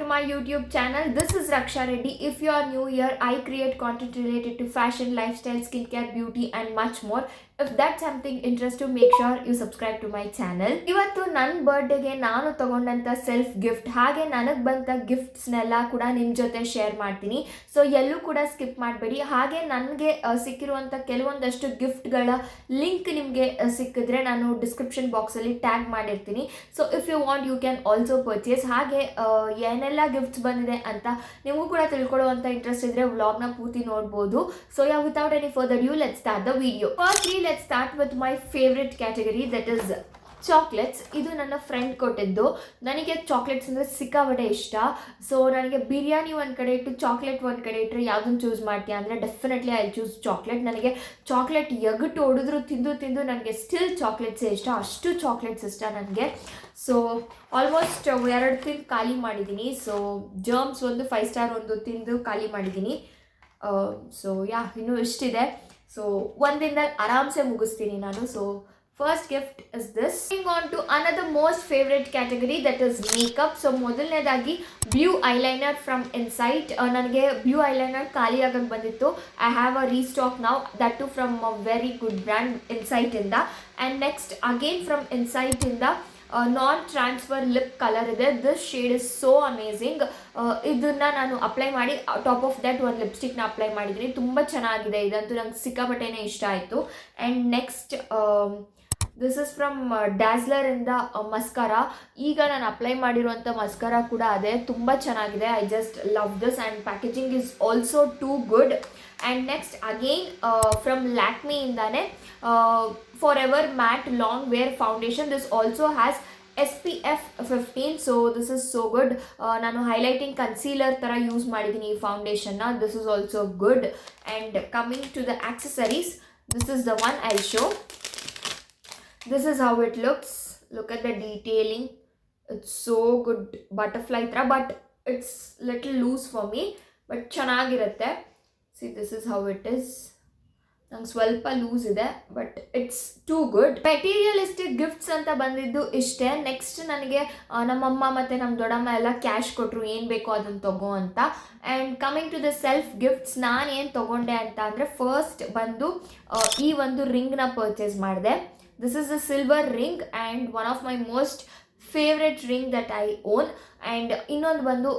my YouTube channel. This is Raksha Reddy. If you are new here, I create content related to fashion, lifestyle, skincare, beauty and much more. If that's something interest you, make sure you subscribe to my channel. ಇವತ್ತು ನನ್ನ ಬರ್ತ್ಡೇಗೆ ನಾನು ತಗೊಂಡಂತ self gift ಹಾಗೆ ನನಗೆ ಬಂತ ಗಿಫ್ಟ್ಸ್ನೆಲ್ಲ ಕೂಡ ನಿಮ್ಮ ಜೊತೆ share ಮಾಡ್ತೀನಿ. ಸೊ ಎಲ್ಲೂ ಕೂಡ ಸ್ಕಿಪ್ ಮಾಡಬೇಡಿ. ಹಾಗೆ ನನಗೆ ಸಿಕ್ಕಿರುವಂಥ ಕೆಲವೊಂದಷ್ಟು ಗಿಫ್ಟ್ಗಳ ಲಿಂಕ್ ನಿಮಗೆ ಸಿಕ್ಕಿದ್ರೆ ನಾನು ಡಿಸ್ಕ್ರಿಪ್ಷನ್ ಬಾಕ್ಸಲ್ಲಿ ಟ್ಯಾಗ್ ಮಾಡಿರ್ತೀನಿ. So if you want you can also purchase. ಹಾಗೆ ಏನೆಲ್ಲ ಗಿಫ್ಟ್ಸ್ ಬಂದಿದೆ ಅಂತ ನಿಮಗೂ ಕೂಡ ತಿಳ್ಕೊಳ್ಳುವಂಥ ಇಂಟ್ರೆಸ್ಟ್ ಇದ್ದರೆ ವ್ಲಾಗ್ನ ಪೂರ್ತಿ ನೋಡ್ಬೋದು. So without any further due let's start the video. Firstly let's start with my favourite category, that is chocolates. ಇದು ನನ್ನ ಫ್ರೆಂಡ್ ಕೊಟ್ಟಿದ್ದು. ನನಗೆ ಚಾಕ್ಲೇಟ್ಸ್ ಅಂದರೆ ಸಿಕ್ಕಾಪಟ್ಟೆ ಇಷ್ಟ. ಸೊ ನನಗೆ ಬಿರಿಯಾನಿ ಒಂದು ಕಡೆ ಇಟ್ಟು ಚಾಕ್ಲೇಟ್ ಒಂದು ಕಡೆ ಇಟ್ಟರೆ ಯಾವುದನ್ನು ಚೂಸ್ ಮಾಡ್ತೀಯ ಅಂದರೆ ಡೆಫಿನೆಟ್ಲಿ ಐ ಚೂಸ್ ಚಾಕ್ಲೇಟ್. ನನಗೆ ಚಾಕ್ಲೇಟ್ ಎಗಟು ಹೊಡೆದ್ರು ತಿಂದು ನನಗೆ ಸ್ಟಿಲ್ ಚಾಕ್ಲೇಟ್ಸೇ ಇಷ್ಟ, ಅಷ್ಟು ಚಾಕ್ಲೇಟ್ಸ್ ಇಷ್ಟ ನನಗೆ. ಸೊ ಆಲ್ಮೋಸ್ಟ್ 2 ತಿಂದು ಖಾಲಿ ಮಾಡಿದ್ದೀನಿ. ಸೊ ಜರ್ಮ್ಸ್ ಒಂದು 5 ಸ್ಟಾರ್ ಒಂದು ತಿಂದು ಖಾಲಿ ಮಾಡಿದ್ದೀನಿ. ಸೊ ಇನ್ನೂ ಇಷ್ಟಿದೆ. ಸೊ ಒಂದಿನದಲ್ಲಿ ಆರಾಮ್ಸೆ ಮುಗಿಸ್ತೀನಿ ನಾನು. So first gift is this. Moving on to another most favorite category, that is makeup. So ಮೊದಲನೇದಾಗಿ ಬ್ಲೂ ಐಲೈನರ್ ಫ್ರಮ್ ಇನ್ಸೈಟ್. ನನಗೆ ಬ್ಲೂ ಐಲೈನರ್ ಖಾಲಿ ಆಗಕ್ಕೆ ಬಂದಿತ್ತು. ಐ ಹ್ಯಾವ್ ಅ ರೀಸ್ಟಾಕ್ ನಾವು, that too from a very good brand ಇನ್ಸೈಟಿಂದ. And next again from ಇನ್ಸೈಟಿಂದ non transfer lip colour ಇದೆ. This shade is so amazing. ಇದನ್ನು ನಾನು ಅಪ್ಲೈ ಮಾಡಿ ಟಾಪ್ ಆಫ್ ದ್ಯಾಟ್ ಒಂದು ಲಿಪ್ಸ್ಟಿಕ್ನ ಅಪ್ಲೈ ಮಾಡಿದ್ದೀನಿ. ತುಂಬ ಚೆನ್ನಾಗಿದೆ, ಇದಂತೂ ನಂಗೆ ಸಿಕ್ಕಾಪಟ್ಟೆನೇ ಇಷ್ಟ ಆಯಿತು. And next this is from ಡ್ಯಾಸ್ಲರಿಂದ ಮಸ್ಕರಾ. ಈಗ ನಾನು ಅಪ್ಲೈ ಮಾಡಿರುವಂಥ ಮಸ್ಕರಾ ಕೂಡ ಅದೇ, ತುಂಬ ಚೆನ್ನಾಗಿದೆ. I just love this and packaging is also too good. And next again from ಲ್ಯಾಕ್ಮಿಯಿಂದಾನೆ forever matte long wear foundation. This also has SPF 15. So this is so good. ನಾನು highlighting concealer ಥರ use ಮಾಡಿದ್ದೀನಿ ಈ ಫೌಂಡೇಶನ್ನ. This is also good. And coming to the accessories, this is the one I show. This is how it looks. Look at the detailing. It's so good. Butterfly thra, but it's little loose for me. But ಚೆನ್ನಾಗಿರುತ್ತೆ. See, this is how it is. ನಂಗೆ ಸ್ವಲ್ಪ loose ಇದೆ, but it's too good. Materialistic gifts ಅಂತ ಬಂದಿದ್ದು ಇಷ್ಟೇ. Next ನನಗೆ ನಮ್ಮಮ್ಮ ಮತ್ತು ನಮ್ಮ ದೊಡ್ಡಮ್ಮ ಎಲ್ಲ ಕ್ಯಾಶ್ ಕೊಟ್ಟರು, ಏನು ಬೇಕೋ ಅದನ್ನು ತಗೋ ಅಂತ. And coming to the self gifts, ನಾನು ಏನು ತೊಗೊಂಡೆ ಅಂತ ಅಂದರೆ ಫಸ್ಟ್ ಬಂದು ಈ ಒಂದು ರಿಂಗ್ನ ಪರ್ಚೇಸ್ ಮಾಡಿದೆ. This is a silver ring and one of my most favorite ring that I own. And ಇನ್ನೊಂದು ಬಂದು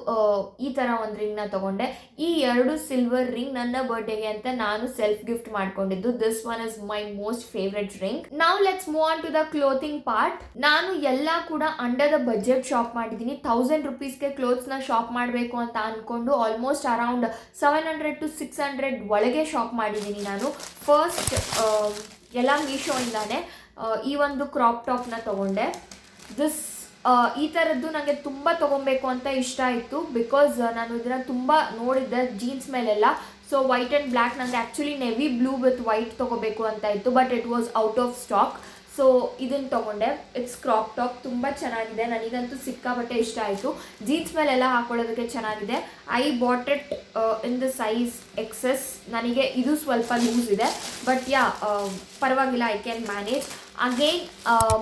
ಈ ಥರ ಒಂದು ರಿಂಗ್ನ ತೊಗೊಂಡೆ. ಈ 2 ಸಿಲ್ವರ್ ರಿಂಗ್ ನನ್ನ ಬರ್ಡೇಗೆ ಅಂತ ನಾನು ಸೆಲ್ಫ್ ಗಿಫ್ಟ್ ಮಾಡ್ಕೊಂಡಿದ್ದು. This one is my most favourite ring. Now let's move on to the clothing part. ನಾನು ಎಲ್ಲ ಕೂಡ ಅಂಡರ್ ದ ಬಜೆಟ್ ಶಾಪ್ ಮಾಡಿದ್ದೀನಿ. 1000 ರುಪೀಸ್ಗೆ ಕ್ಲೋತ್ಸ್ನ ಶಾಪ್ ಮಾಡಬೇಕು ಅಂತ ಅಂದ್ಕೊಂಡು ಆಲ್ಮೋಸ್ಟ್ ಅರೌಂಡ್ 700 to 600 ಒಳಗೆ ಶಾಪ್ ಮಾಡಿದ್ದೀನಿ ನಾನು. ಫಸ್ಟ್ ಎಲ್ಲ ಮೀಶೋಯಿಂದಾನೆ ಈ ಒಂದು ಕ್ರಾಪ್ ಟಾಪ್ನ ತೊಗೊಂಡೆ. ಈ ಥರದ್ದು ನನಗೆ ತುಂಬ ತೊಗೊಬೇಕು ಅಂತ ಇಷ್ಟ ಆಯಿತು, ಬಿಕಾಸ್ ನಾನು ಇದನ್ನು ತುಂಬ ನೋಡಿದ್ದೆ ಜೀನ್ಸ್ ಮೇಲೆಲ್ಲ. ಸೊ ವೈಟ್ ಆ್ಯಂಡ್ ಬ್ಲ್ಯಾಕ್, ನನಗೆ actually navy blue with white ತೊಗೋಬೇಕು ಅಂತ ಇತ್ತು, but it was out of stock. So ಇದನ್ನು ತೊಗೊಂಡೆ. ಇಟ್ಸ್ ಕ್ರಾಪ್ ಟಾಪ್, ತುಂಬ ಚೆನ್ನಾಗಿದೆ. ನನಗಂತೂ ಸಿಕ್ಕಾಪಟ್ಟೆ ಇಷ್ಟ ಆಯಿತು. ಜೀನ್ಸ್ ಮೇಲೆಲ್ಲ ಹಾಕೊಳ್ಳೋದಕ್ಕೆ ಚೆನ್ನಾಗಿದೆ. I bought it in the size XS. ನನಗೆ ಇದು ಸ್ವಲ್ಪ ಲೂಸ್ ಇದೆ, ಬಟ್ ಪರವಾಗಿಲ್ಲ, ಐ ಕ್ಯಾನ್ ಮ್ಯಾನೇಜ್. ಅಗೇನ್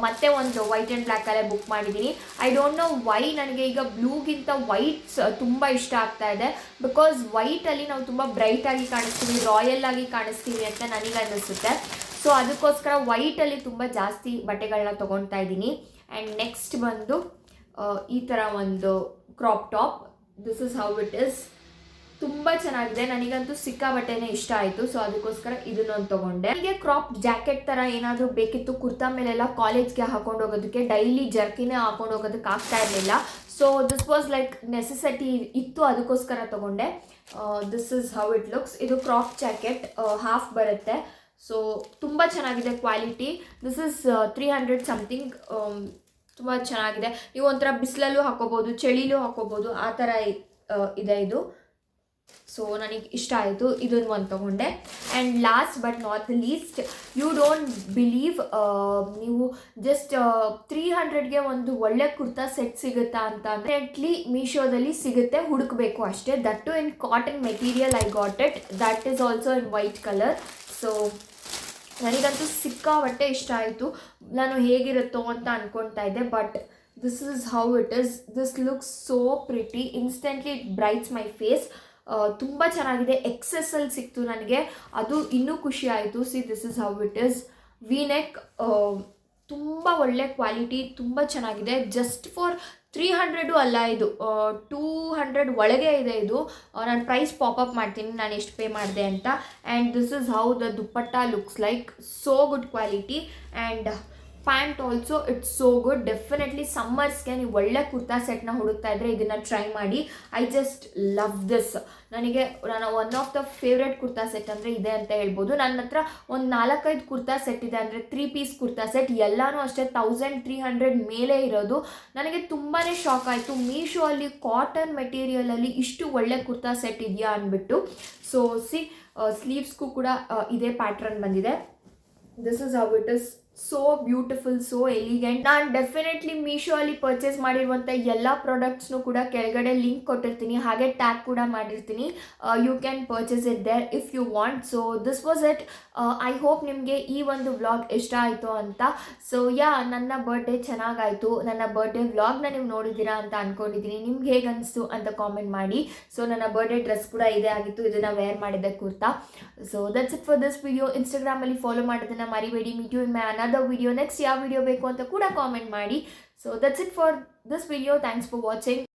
ಮತ್ತೆ ಒಂದು ವೈಟ್ ಆ್ಯಂಡ್ ಬ್ಲ್ಯಾಕಲ್ಲೇ ಬುಕ್ ಮಾಡಿದ್ದೀನಿ. ಐ ಡೋಂಟ್ ನೋ ವೈ ನನಗೆ ಈಗ ಬ್ಲೂಗಿಂತ ವೈಟ್ಸ್ ತುಂಬ ಇಷ್ಟ ಆಗ್ತಾ ಇದೆ. ಬಿಕಾಸ್ ವೈಟಲ್ಲಿ ನಾವು ತುಂಬ ಬ್ರೈಟಾಗಿ ಕಾಣಿಸ್ತೀವಿ, ರಾಯಲ್ ಆಗಿ ಕಾಣಿಸ್ತೀವಿ ಅಂತ ನನಗೆ ಅನ್ನಿಸುತ್ತೆ. ಸೊ ಅದಕ್ಕೋಸ್ಕರ ವೈಟಲ್ಲಿ ತುಂಬ ಜಾಸ್ತಿ ಬಟ್ಟೆಗಳನ್ನ ತೊಗೊಳ್ತಾ ಇದ್ದೀನಿ. ಆ್ಯಂಡ್ ನೆಕ್ಸ್ಟ್ ಬಂದು ಈ ಥರ ಒಂದು crop top. This is how it is. ತುಂಬ ಚೆನ್ನಾಗಿದೆ, ನನಗಂತೂ ಸಿಕ್ಕಾಬಟ್ಟೆನೇ ಇಷ್ಟ ಆಯಿತು. ಸೊ ಅದಕ್ಕೋಸ್ಕರ ಇದನ್ನೊಂದು ತೊಗೊಂಡೆ. ನನಗೆ ಕ್ರಾಪ್ ಜಾಕೆಟ್ ಥರ ಏನಾದರೂ ಬೇಕಿತ್ತು, ಕುರ್ತಾ ಮೇಲೆಲ್ಲ ಕಾಲೇಜ್ಗೆ ಹಾಕೊಂಡು ಹೋಗೋದಕ್ಕೆ. ಡೈಲಿ ಜರ್ಕಿನೇ ಹಾಕೊಂಡು ಹೋಗೋದಕ್ಕೆ ಆಗ್ತಾ ಇರಲಿಲ್ಲ. So this was like necessity ಇತ್ತು, ಅದಕ್ಕೋಸ್ಕರ ತೊಗೊಂಡೆ. This is how it looks. ಇದು ಕ್ರಾಪ್ ಜಾಕೆಟ್, ಹಾಫ್ ಬರುತ್ತೆ. ಸೊ ತುಂಬ ಚೆನ್ನಾಗಿದೆ ಕ್ವಾಲಿಟಿ. This is 300 something. ತುಂಬ ಚೆನ್ನಾಗಿದೆ. ನೀವು ಒಂಥರ ಬಿಸಿಲಲ್ಲೂ ಹಾಕೋಬೋದು, ಚಳಿಲೂ ಹಾಕೋಬೋದು, ಆ ಥರ ಇದೆ ಇದು. ಸೊ ನನಗೆ ಇಷ್ಟ ಆಯಿತು, ಇದನ್ನು ಒಂದು ತೊಗೊಂಡೆ. And last but not the least, you don't believe, ನೀವು ಜಸ್ಟ್ 300ಗೆ ಒಂದು ಒಳ್ಳೆ ಕುರ್ತಾ ಸೆಟ್ ಸಿಗುತ್ತಾ ಅಂತ ಅಂದರೆ ಅಟ್ಲಿ ಮೀಶೋದಲ್ಲಿ ಸಿಗುತ್ತೆ, ಹುಡುಕಬೇಕು ಅಷ್ಟೇ. That too in cotton material I got it. That is also in white colour. So ನನಗಂತೂ ಸಿಕ್ಕಾಪಟ್ಟೆ ಇಷ್ಟ ಆಯಿತು. ನಾನು ಹೇಗಿರುತ್ತೋ ಅಂತ ಅಂದ್ಕೊಳ್ತಾ ಇದ್ದೆ, but this is how it is. This looks so pretty, instantly it brights my face. ತುಂಬ ಚೆನ್ನಾಗಿದೆ. ಎಕ್ಸೆಸ್ಸಲ್ಲಿ ಸಿಕ್ತು ನನಗೆ, ಅದು ಇನ್ನೂ ಖುಷಿ ಆಯಿತು. See this is how it is. V neck ತುಂಬ ಒಳ್ಳೆ ಕ್ವಾಲಿಟಿ, ತುಂಬ ಚೆನ್ನಾಗಿದೆ. ಜಸ್ಟ್ ಫಾರ್ 300 ಅಲ್ಲ, ಇದು 200 ಒಳಗೆ ಇದೆ. ಇದು ನಾನು ಪ್ರೈಸ್ ಪಾಪಪ್ ಮಾಡ್ತೀನಿ ನಾನು ಎಷ್ಟು ಪೇ ಮಾಡಿದೆ ಅಂತ. And this is how the dupatta looks like. So good quality. And pant also it's so good. Definitely ಸಮ್ಮರ್ಸ್ಗೆ ನೀವು ಒಳ್ಳೆ ಕುರ್ತಾ ಸೆಟ್ನ ಹುಡುಕ್ತಾ ಇದ್ದರೆ ಇದನ್ನು ಟ್ರೈ ಮಾಡಿ. I just love this. ನಾನು one of the favourite kurta set ಅಂದರೆ ಇದೆ ಅಂತ ಹೇಳ್ಬೋದು. ನನ್ನ ಹತ್ರ ಒಂದು 4-5 ಕುರ್ತಾ ಸೆಟ್ ಇದೆ, ಅಂದರೆ 3 ಪೀಸ್ ಕುರ್ತಾ ಸೆಟ್. ಎಲ್ಲನೂ ಅಷ್ಟೇ 1300 ಮೇಲೆ ಇರೋದು. ನನಗೆ ತುಂಬಾ ಶಾಕ್ ಆಯಿತು, ಮೀಶೋ ಅಲ್ಲಿ ಕಾಟನ್ ಮೆಟೀರಿಯಲಲ್ಲಿ ಇಷ್ಟು ಒಳ್ಳೆ ಕುರ್ತಾ ಸೆಟ್ ಇದೆಯಾ ಅಂದ್ಬಿಟ್ಟು. ಸೊ ಸಿ, ಸ್ಲೀವ್ಸ್ಗೂ ಕೂಡ ಇದೇ ಪ್ಯಾಟ್ರನ್ ಬಂದಿದೆ. This is how it is. So beautiful, so elegant. ನಾನು ಡೆಫಿನೆಟ್ಲಿ ಮೀಶೋ ಅಲ್ಲಿ ಪರ್ಚೇಸ್ ಮಾಡಿರುವಂಥ ಎಲ್ಲ ಪ್ರಾಡಕ್ಟ್ಸ್ನು ಕೂಡ ಕೆಳಗಡೆ ಲಿಂಕ್ ಕೊಟ್ಟಿರ್ತೀನಿ, ಹಾಗೆ ಟ್ಯಾಗ್ ಕೂಡ ಮಾಡಿರ್ತೀನಿ. You can purchase it there if you want. So this was it. I hope ನಿಮಗೆ ಈ ಒಂದು ವ್ಲಾಗ್ ಇಷ್ಟ ಆಯಿತು ಅಂತ. ಸೊ ಯಾ, ನನ್ನ ಬರ್ಡೇ ಚೆನ್ನಾಗಾಯಿತು. ನನ್ನ ಬರ್ಡೇ ವ್ಲಾಗ್ನ ನೀವು ನೋಡಿದ್ದೀರಾ ಅಂತ ಅಂದ್ಕೊಂಡಿದ್ದೀನಿ. ನಿಮ್ಗೆ ಹೇಗೆ ಅನಿಸ್ತು ಅಂತ ಕಾಮೆಂಟ್ ಮಾಡಿ. ಸೊ ನನ್ನ ಬರ್ಡೇ ಡ್ರೆಸ್ ಕೂಡ ಇದೇ ಆಗಿತ್ತು, ಇದನ್ನು ವೇರ್ ಮಾಡಿದ್ದೆ kurta. So that's it for this video. ಇನ್ಸ್ಟಾಗ್ರಾಮಲ್ಲಿ ಫಾಲೋ ಮಾಡೋದನ್ನು ಮರಿಬೇಡಿ. Meet you in my another video. Next ಯಾವ ವಿಡಿಯೋ ಬೇಕು ಅಂತ ಕೂಡ ಕಾಮೆಂಟ್ ಮಾಡಿ. So that's it for this video. Thanks for watching.